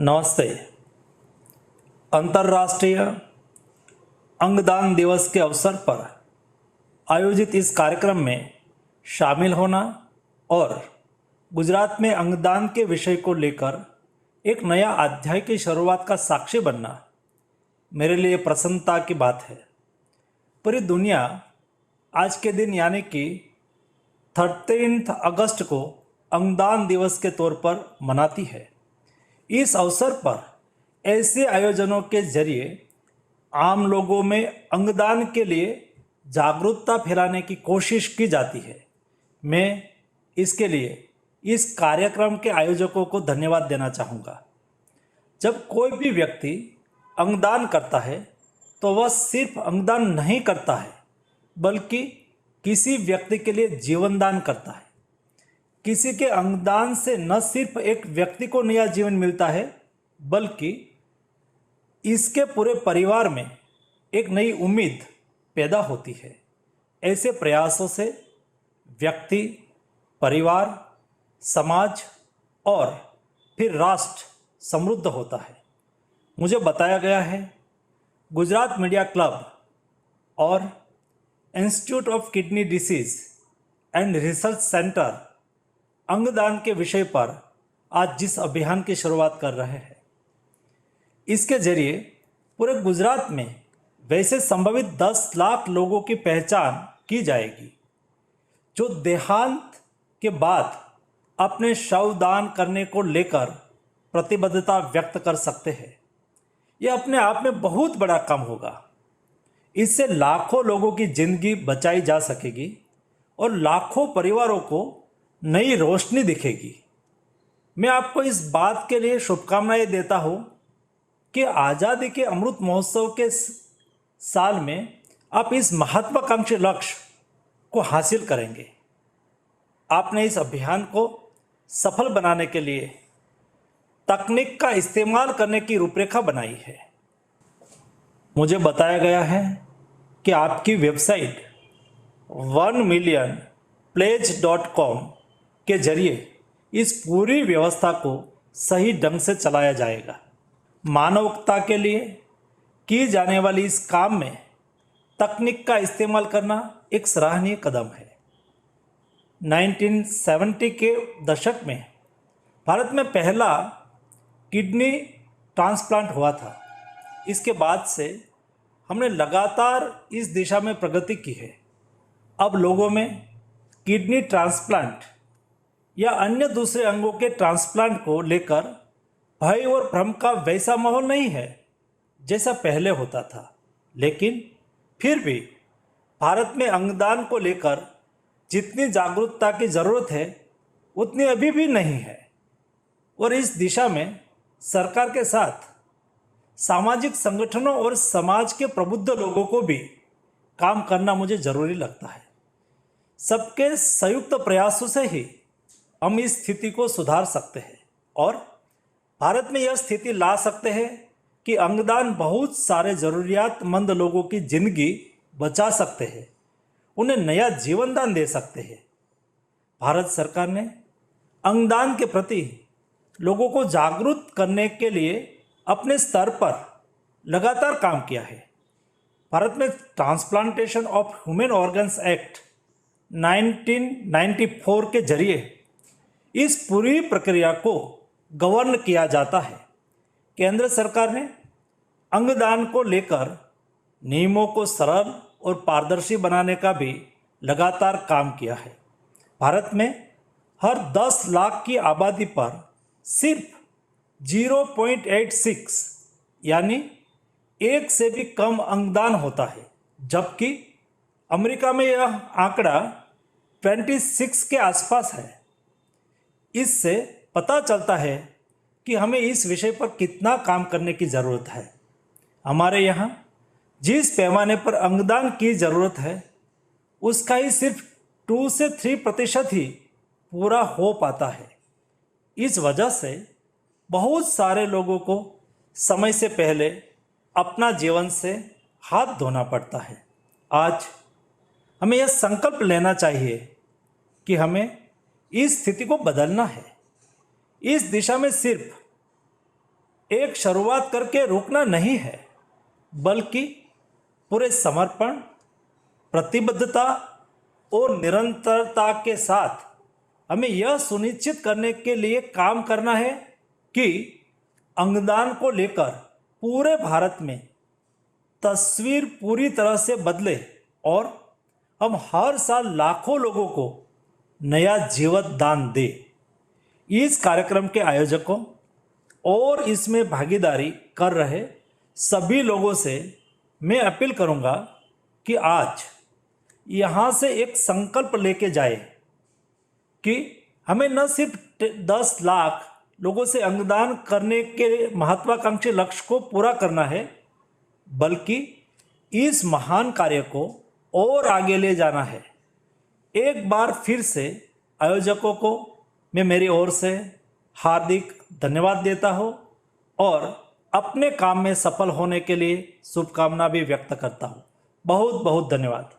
नमस्ते। अंतर्राष्ट्रीय अंगदान दिवस के अवसर पर आयोजित इस कार्यक्रम में शामिल होना और गुजरात में अंगदान के विषय को लेकर एक नया अध्याय की शुरुआत का साक्षी बनना मेरे लिए प्रसन्नता की बात है। पूरी दुनिया आज के दिन यानी कि 13 अगस्त को अंगदान दिवस के तौर पर मनाती है। इस अवसर पर ऐसे आयोजनों के जरिए आम लोगों में अंगदान के लिए जागरूकता फैलाने की कोशिश की जाती है। मैं इसके लिए इस कार्यक्रम के आयोजकों को धन्यवाद देना चाहूँगा। जब कोई भी व्यक्ति अंगदान करता है तो वह सिर्फ अंगदान नहीं करता है बल्कि किसी व्यक्ति के लिए जीवन दान करता है। किसी के अंगदान से न सिर्फ एक व्यक्ति को नया जीवन मिलता है बल्कि इसके पूरे परिवार में एक नई उम्मीद पैदा होती है। ऐसे प्रयासों से व्यक्ति, परिवार, समाज और फिर राष्ट्र समृद्ध होता है। मुझे बताया गया है गुजरात मीडिया क्लब और institute of kidney disease and research centre अंगदान के विषय पर आज जिस अभियान की शुरुआत कर रहे हैं, इसके जरिए पूरे गुजरात में वैसे संभवित 10 लाख लोगों की पहचान की जाएगी जो देहांत के बाद अपने शव दान करने को लेकर प्रतिबद्धता व्यक्त कर सकते हैं। यह अपने आप में बहुत बड़ा काम होगा। इससे लाखों लोगों की जिंदगी बचाई जा सकेगी और लाखों परिवारों को नई रोशनी दिखेगी। मैं आपको इस बात के लिए शुभकामनाएं देता हूँ कि आज़ादी के अमृत महोत्सव के साल में आप इस महत्वाकांक्षी लक्ष्य को हासिल करेंगे। आपने इस अभियान को सफल बनाने के लिए तकनीक का इस्तेमाल करने की रूपरेखा बनाई है। मुझे बताया गया है कि आपकी वेबसाइट 1millionpledge.com के जरिए इस पूरी व्यवस्था को सही ढंग से चलाया जाएगा। मानवता के लिए की जाने वाली इस काम में तकनीक का इस्तेमाल करना एक सराहनीय कदम है। 1970 के दशक में भारत में पहला किडनी ट्रांसप्लांट हुआ था। इसके बाद से हमने लगातार इस दिशा में प्रगति की है। अब लोगों में किडनी ट्रांसप्लांट या अन्य दूसरे अंगों के ट्रांसप्लांट को लेकर भय और भ्रम का वैसा माहौल नहीं है जैसा पहले होता था, लेकिन फिर भी भारत में अंगदान को लेकर जितनी जागरूकता की ज़रूरत है उतनी अभी भी नहीं है और इस दिशा में सरकार के साथ सामाजिक संगठनों और समाज के प्रबुद्ध लोगों को भी काम करना मुझे ज़रूरी लगता है। सबके संयुक्त प्रयासों से ही हम इस स्थिति को सुधार सकते हैं और भारत में यह स्थिति ला सकते हैं कि अंगदान बहुत सारे ज़रूरियातमंद लोगों की जिंदगी बचा सकते हैं, उन्हें नया जीवन दान दे सकते हैं। भारत सरकार ने अंगदान के प्रति लोगों को जागरूक करने के लिए अपने स्तर पर लगातार काम किया है। भारत में transplantation of human organs act 1994 के जरिए इस पूरी प्रक्रिया को गवर्न किया जाता है। केंद्र सरकार ने अंगदान को लेकर नियमों को सरल और पारदर्शी बनाने का भी लगातार काम किया है। भारत में हर 10 लाख की आबादी पर सिर्फ 0.86 यानी एक से भी कम अंगदान होता है, जबकि अमेरिका में यह आंकड़ा 26 के आसपास है। इससे पता चलता है कि हमें इस विषय पर कितना काम करने की ज़रूरत है। हमारे यहाँ जिस पैमाने पर अंगदान की ज़रूरत है उसका ही सिर्फ 2 से 3% ही पूरा हो पाता है। इस वजह से बहुत सारे लोगों को समय से पहले अपना जीवन से हाथ धोना पड़ता है। आज हमें यह संकल्प लेना चाहिए कि हमें इस स्थिति को बदलना है। इस दिशा में सिर्फ एक शुरुआत करके रुकना नहीं है, बल्कि पूरे समर्पण, प्रतिबद्धता और निरंतरता के साथ हमें यह सुनिश्चित करने के लिए काम करना है कि अंगदान को लेकर पूरे भारत में तस्वीर पूरी तरह से बदले और हम हर साल लाखों लोगों को नया जीवन दान दे। इस कार्यक्रम के आयोजकों और इसमें भागीदारी कर रहे सभी लोगों से मैं अपील करूंगा कि आज यहाँ से एक संकल्प लेके जाए कि हमें न सिर्फ 10 लाख लोगों से अंगदान करने के महत्वाकांक्षी लक्ष्य को पूरा करना है, बल्कि इस महान कार्य को और आगे ले जाना है। एक बार फिर से आयोजकों को मैं मेरी ओर से हार्दिक धन्यवाद देता हूँ और अपने काम में सफल होने के लिए शुभकामना भी व्यक्त करता हूँ। बहुत बहुत धन्यवाद।